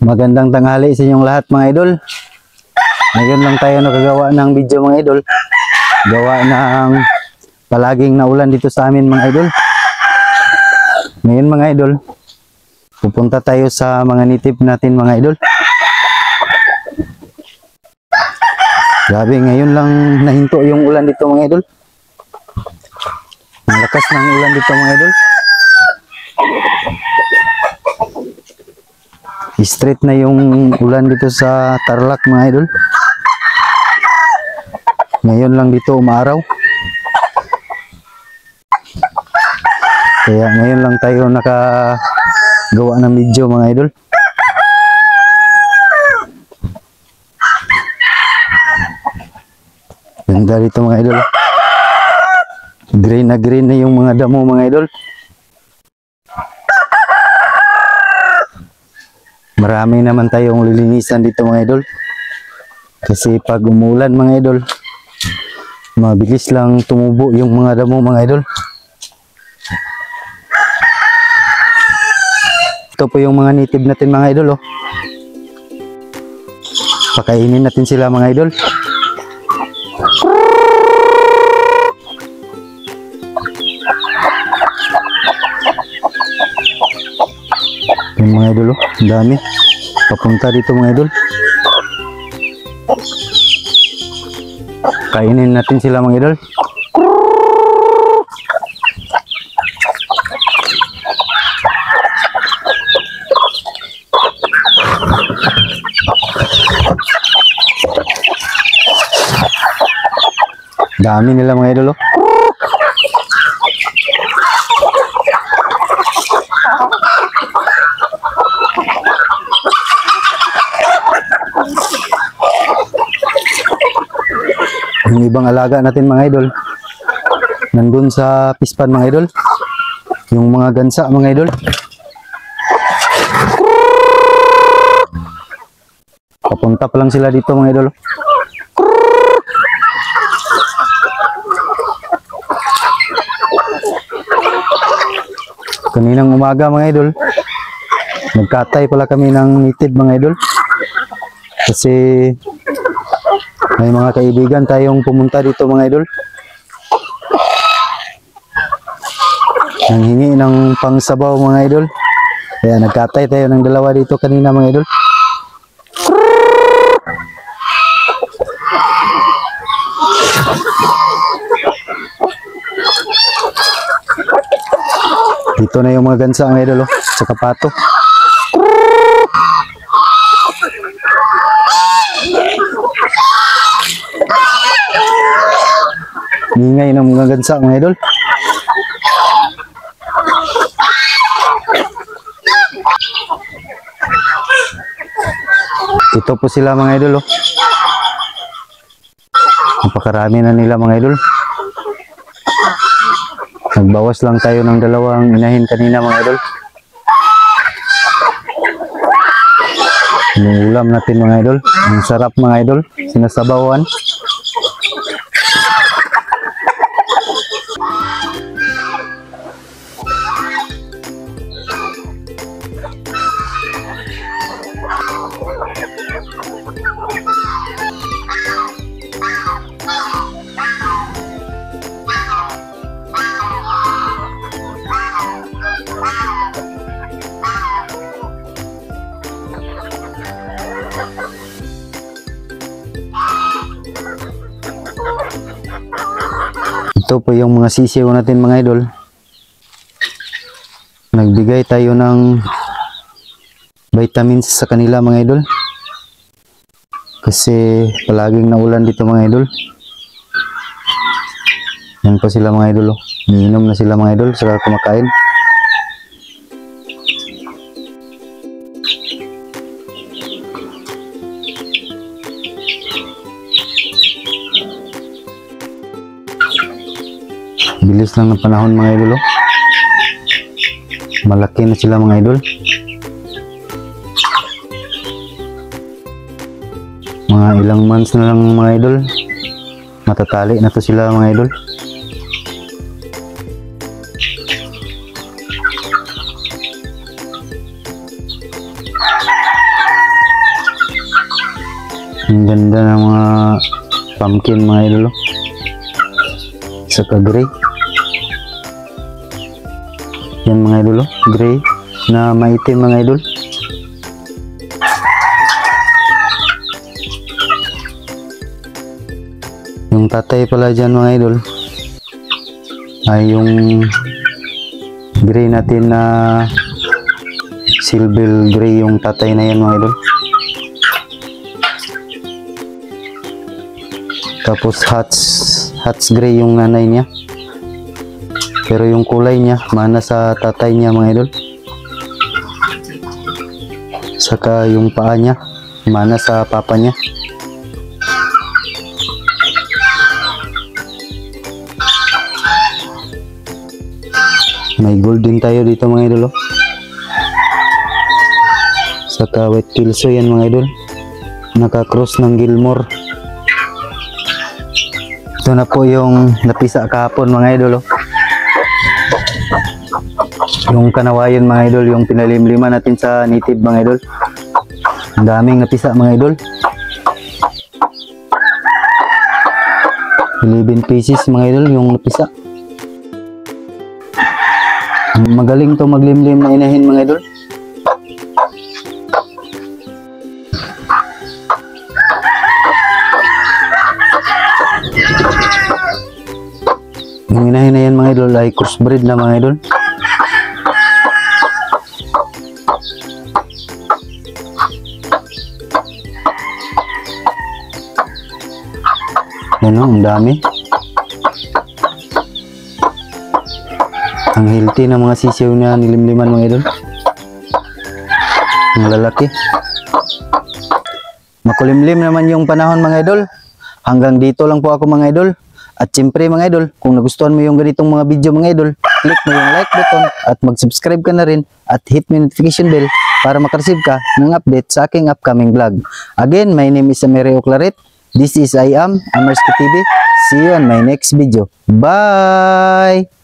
Magandang tanghali sa inyong lahat mga idol. Ngayon lang tayo nakagawa ng video mga idol. Gawa ng palaging naulan dito sa amin mga idol. Ngayon mga idol, pupunta tayo sa mga native natin mga idol. Grabe, ngayon lang nahinto yung ulan dito mga idol. Ang lakas ng ulan dito mga idol. Straight na yung ulan dito sa Tarlac mga idol. Ngayon lang dito umaraw. Kaya ngayon lang tayo nakagawa ng video mga idol. Ganda dito mga idol. Green na yung mga damo mga idol. Marami naman tayong lilinisan dito mga idol. Kasi pag umulan mga idol, mabilis lang tumubo yung mga damo mga idol. Ito po yung mga native natin mga idol oh. Pakainin natin sila mga idol. Yung mga idol oh, ang dami. Papunta dito mga idol. Kainin natin sila mga idol. Dami nila mga idol oh. Yung ibang alaga natin mga idol nandun sa pispan mga idol. Yung mga gansa mga idol. Papunta pa lang sila dito mga idol. Kaninang umaga mga idol, nagkatay pala kami ng native mga idol. Kasi may mga kaibigan tayong pumunta dito mga idol. Nanghingi ng pangsabaw mga idol. Kaya nagkatay tayo ng dalawa dito kanina mga idol. Dito na yung mga gansa mga idol oh, sa kapato. Ingay ng mga gansa mga idol. Ito po sila mga idol oh. Napakarami na nila mga idol. Nagbawas lang tayo ng dalawang inahin kanina mga idol. Yung ulam natin mga idol, ang sarap mga idol, sinasabawan. Ito po yung mga sisiw natin mga idol. Nagbigay tayo ng vitamins sa kanila mga idol. Kasi palaging naulan dito mga idol. Yan po sila mga idol. Umiinom na sila mga idol saka kumakain. Bilis lang ng panahon mga idol oh. Malaki na sila mga idol. Mga ilang months na lang mga idol, matatali na to sila mga idol. Ang ganda ng mga pumpkin mga idol. Saka gray. Yan mga idol, gray na maitim mga idol. Yung tatay pala dyan mga idol ay yung gray natin na silver gray, yung tatay na yan mga idol. Tapos hats gray yung nanay niya, pero yung kulay niya mana sa tatay niya mga idol. Saka yung paa niya mana sa papa niya. May gold din tayo dito mga idol. Saka white pilso yan mga idol. Naka-cross ng Gilmore. Ito na po yung napisa kahapon mga idol. Yung kanawayan mga idol, yung pinalimliman natin sa native mga idol. Ang daming napisa mga idol. 11 pieces mga idol yung napisa. Magaling to maglimlim na inahin mga idol. Yung inahin na yan mga idol ay crossbreed na mga idol. Yan o, ang dami. Ang healthy ng mga sisiw na nilimliman mga idol. Ang lalaki. Makulimlim naman yung panahon mga idol. Hanggang dito lang po ako mga idol. At siyempre mga idol, kung nagustuhan mo yung ganitong mga video mga idol, click mo yung like button at mag-subscribe ka na rin at hit mo yung notification bell para makareceive ka ng update sa aking upcoming vlog. Again, my name is Amerio Claret. This is I Am Amersky TV. See you on my next video. Bye!